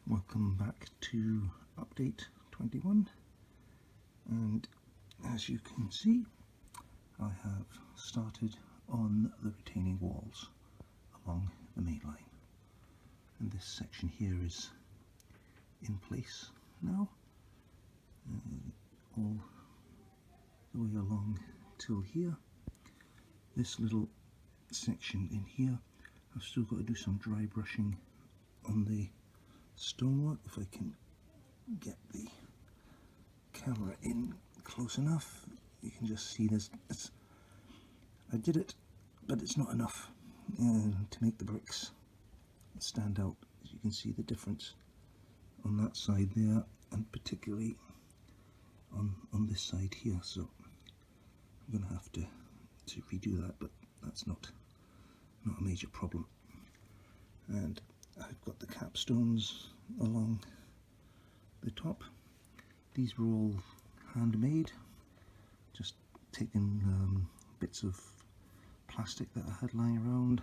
Welcome back to update 21, and as you can see I have started on the retaining walls along the main line, and this section here is in place now, all the way along till here. This little section in here, I've still got to do some dry brushing on the stonework. If I can get the camera in close enough, you can just see this. I did it, but it's not enough to make the bricks stand out. As you can see the difference on that side there, and particularly on this side here. So I'm going to have to redo that, but that's not a major problem. And I've got the capstones along the top. These were all handmade, just taken bits of plastic that I had lying around.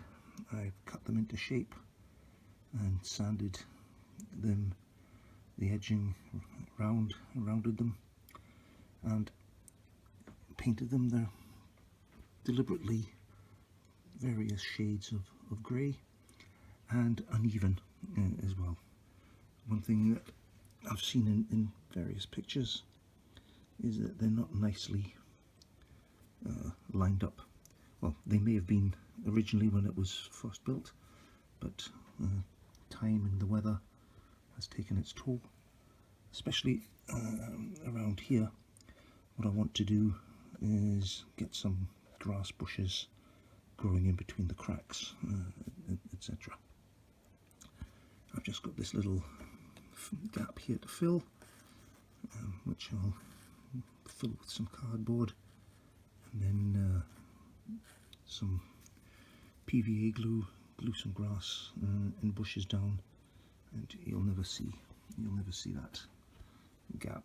I've cut them into shape and sanded them, the edging rounded them, and painted them. They're deliberately various shades of grey and uneven as well. One thing that I've seen in various pictures is that they're not nicely lined up. Well, they may have been originally when it was first built, but time and the weather has taken its toll, especially around here. What I want to do is get some grass bushes growing in between the cracks, etc. I've just got this little gap here to fill, which I'll fill with some cardboard and then some PVA glue some grass and bushes down, and you'll never see that gap.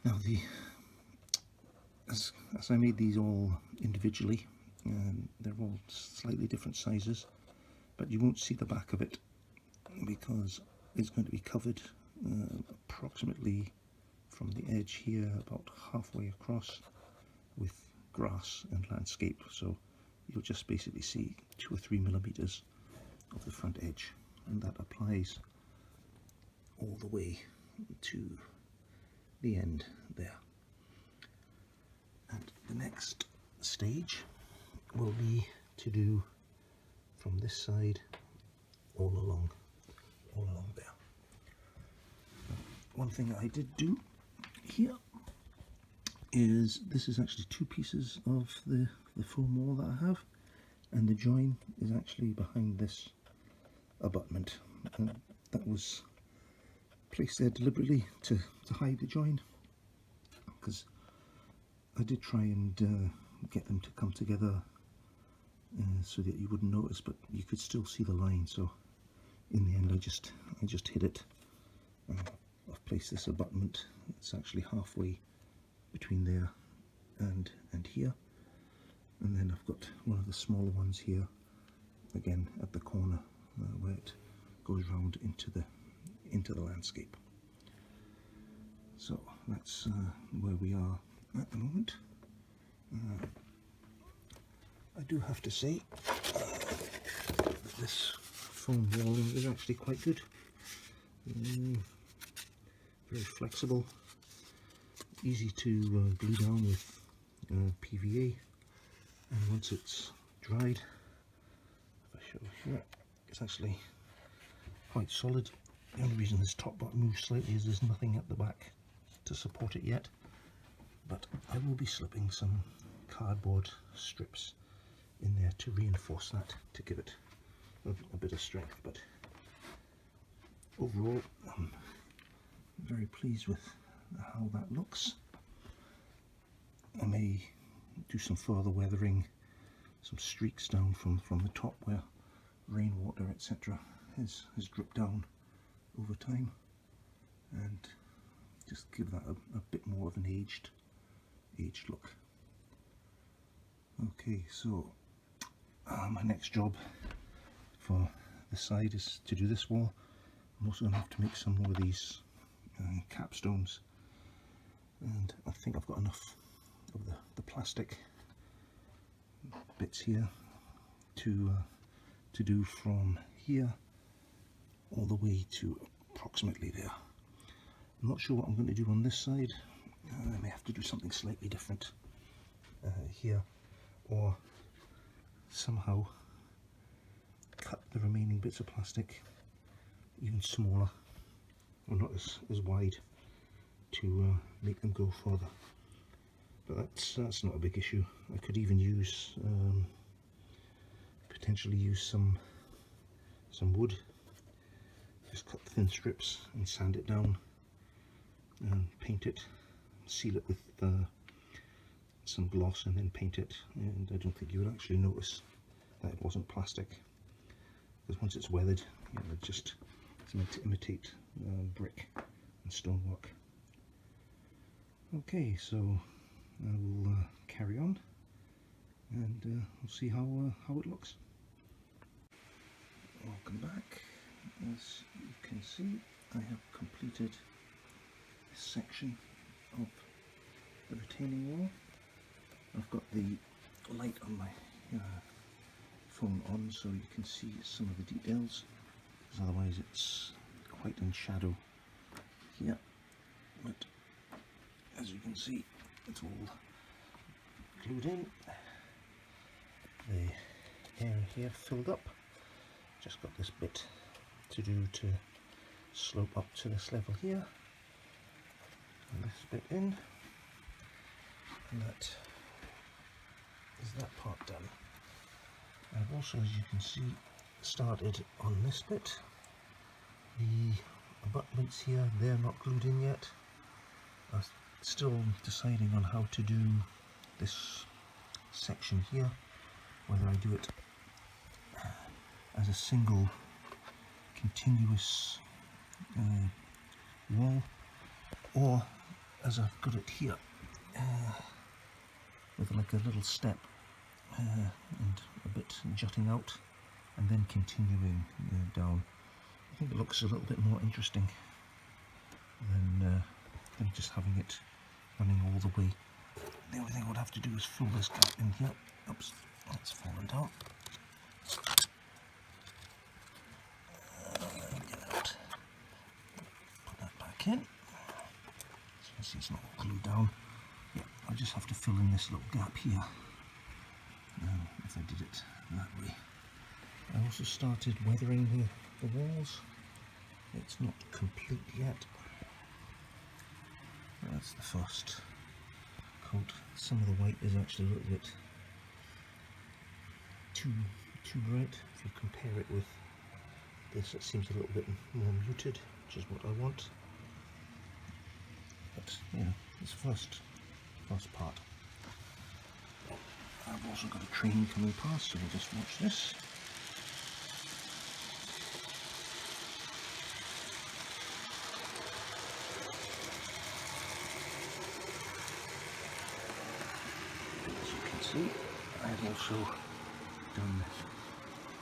Now as I made these all individually, they're all slightly different sizes, but you won't see the back of it because it's going to be covered approximately from the edge here about halfway across with grass and landscape. So you'll just basically see 2 or 3 millimeters of the front edge, and that applies all the way to the end there. And the next stage will be to do from this side all along there. One thing I did do here is, this is actually 2 pieces of the foam wall that I have, and the join is actually behind this abutment, and that was placed there deliberately to hide the join, because I did try and get them to come together so that you wouldn't notice, but you could still see the line. So in the end I just hid it. I've placed this abutment, it's actually halfway between there and here, and then I've got one of the smaller ones here again at the corner where it goes round into the landscape. So that's where we are at the moment. I do have to say that this foam walling is actually quite good. Very flexible, easy to glue down with PVA, and once it's dried, if I show here, it's actually quite solid. The only reason this top part moves slightly is there's nothing at the back to support it yet, but I will be slipping some cardboard strips in there to reinforce that, to give it a bit of strength. But overall I'm very pleased with how that looks. I may do some further weathering, some streaks down from the top where rainwater etc has dripped down over time, and just give that a bit more of an aged look. Okay, so my next job for the side is to do this wall. I'm also going to have to make some more of these capstones, and I think I've got enough of the plastic bits here to do from here all the way to approximately there. I'm not sure what I'm going to do on this side. I may have to do something slightly different here, or somehow cut the remaining bits of plastic even smaller, or not as wide, to make them go further. But that's not a big issue. I could even use potentially use some wood. Just cut thin strips and sand it down and paint it, seal it with some gloss, and then paint it, and I don't think you would actually notice that it wasn't plastic, because once it's weathered, you know, it's meant to imitate brick and stonework. Okay, so I will carry on, and we'll see how it looks. Welcome back. As you can see, I have completed this section of the retaining wall. I've got the light on my phone on so you can see some of the details, because otherwise it's quite in shadow here. But as you can see, it's all glued in. The area here filled up. Just got this bit to do to slope up to this level here, and this bit in, and that is that part done. I've also, as you can see, started on this bit. The abutments here, they're not glued in yet. I'm still deciding on how to do this section here, whether I do it as a single continuous wall, or as I've got it here, with like a little step and a bit jutting out, and then continuing down. I think it looks a little bit more interesting than just having it running all the way. The only thing I would have to do is fill this gap in here. Oops, that's fallen down. Get it out. Put that back in. As you can see, it's not all glued down. Yeah, I just have to fill in this little gap here. If I did it that way. I also started weathering the walls. It's not complete yet. That's the first coat. Some of the white is actually a little bit too bright. If you compare it with this, it seems a little bit more muted, which is what I want. But yeah, it's first part. I've also got a train coming past, so we'll just watch this. As you can see, I've also done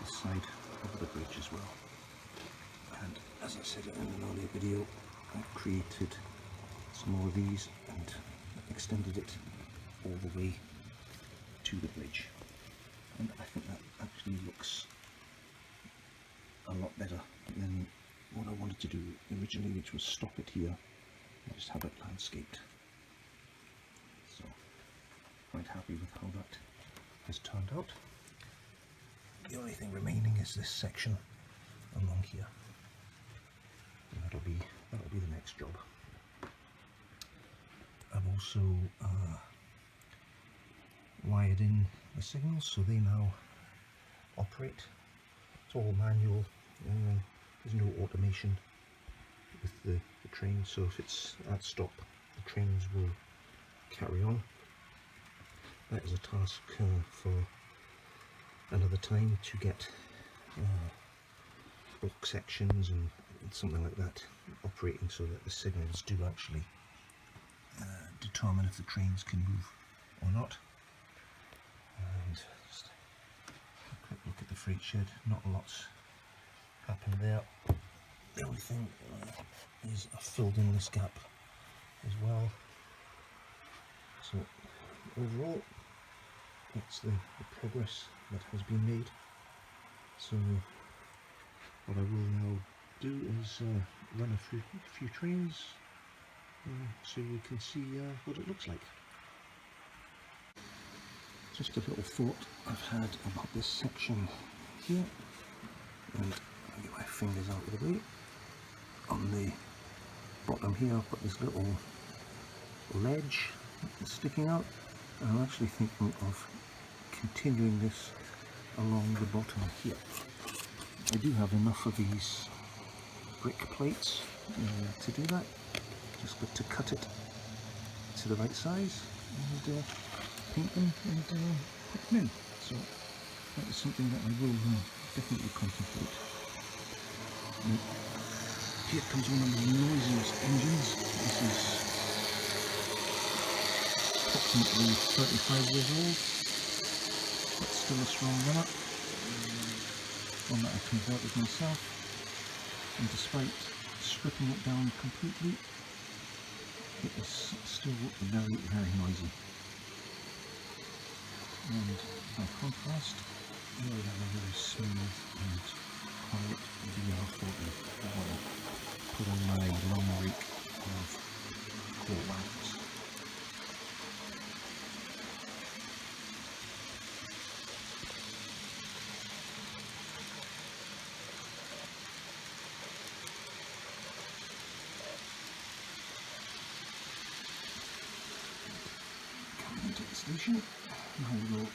this side of the bridge as well. And as I said in an earlier video, I've created some more of these and extended it all the way to the bridge, and I think that actually looks a lot better than what I wanted to do originally, which was stop it here and just have it landscaped. So quite happy with how that has turned out. The only thing remaining is this section along here, and that'll be the next job. I've also wired in the signals so they now operate. It's all manual, there's no automation with the train, so if it's at stop, the trains will carry on. That is a task for another time, to get block sections and something like that operating so that the signals do actually determine if the trains can move or not. And just a quick look at the freight shed. Not a lot's happened there. the only thing is I filled in this gap as well. So overall, that's the progress that has been made. So what I will now do is run a few trains so you can see what it looks like. Just a little thought I've had about this section here, and I'll get my fingers out of the way. On the bottom here I've got this little ledge sticking out, and I'm actually thinking of continuing this along the bottom here. I do have enough of these brick plates to do that. Just got to cut it to the right size and paint them and put them in. So that is something that I will definitely contemplate. Now, here comes one of the noisiest engines. This is approximately 35 years old, but still a strong runner. One that I converted myself, and despite stripping it down completely, it is still very, very noisy. And by contrast, here we have a very smooth and quiet VR40 that I will put on my long rake of coal wax. Coming into the station, now we will